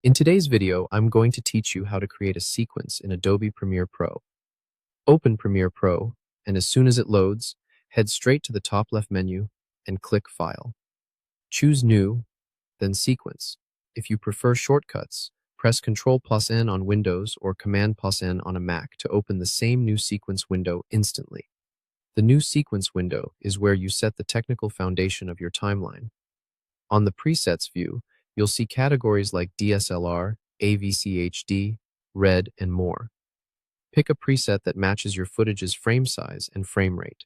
In today's video, I'm going to teach you how to create a sequence in Adobe Premiere Pro. Open Premiere Pro, and as soon as it loads, head straight to the top left menu and click File. Choose New, then Sequence. If you prefer shortcuts, press Ctrl+N on Windows or Command+N on a Mac to open the same new sequence window instantly. The new sequence window is where you set the technical foundation of your timeline. On the Presets view, you'll see categories like DSLR, AVCHD, RED, and more. Pick a preset that matches your footage's frame size and frame rate.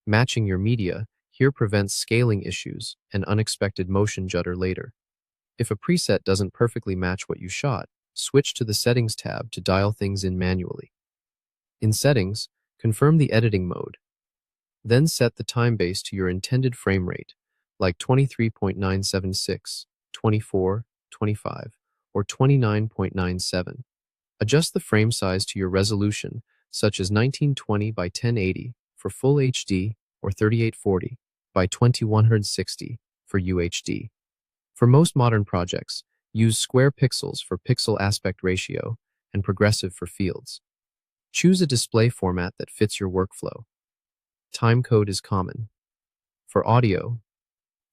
Matching your media here prevents scaling issues and unexpected motion judder later. If a preset doesn't perfectly match what you shot, switch to the Settings tab to dial things in manually. In Settings, confirm the editing mode. Then set the time base to your intended frame rate, like 23.976, 24, 25, or 29.97. Adjust the frame size to your resolution, such as 1920 by 1080 for Full HD or 3840 by 2160 for UHD. For most modern projects, use square pixels for pixel aspect ratio and progressive for fields. Choose a display format that fits your workflow. Timecode is common. For audio,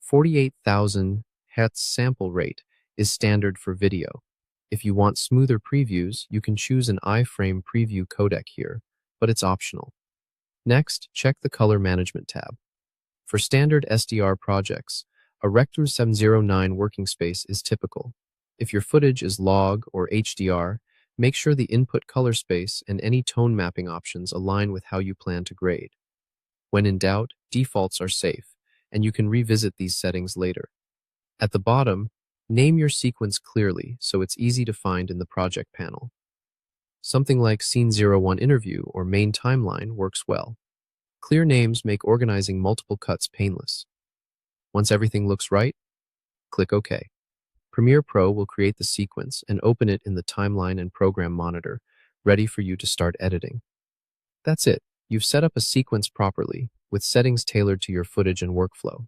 48,000 Hz sample rate is standard for video. If you want smoother previews, you can choose an iframe preview codec here, but it's optional. Next, check the Color Management tab. For standard SDR projects, a Rector 709 working space is typical. If your footage is log or HDR, make sure the input color space and any tone mapping options align with how you plan to grade. When in doubt, defaults are safe, and you can revisit these settings later. At the bottom, name your sequence clearly so it's easy to find in the project panel. Something like Scene 01 Interview or Main Timeline works well. Clear names make organizing multiple cuts painless. Once everything looks right, click OK. Premiere Pro will create the sequence and open it in the Timeline and Program Monitor, ready for you to start editing. That's it. You've set up a sequence properly, with settings tailored to your footage and workflow.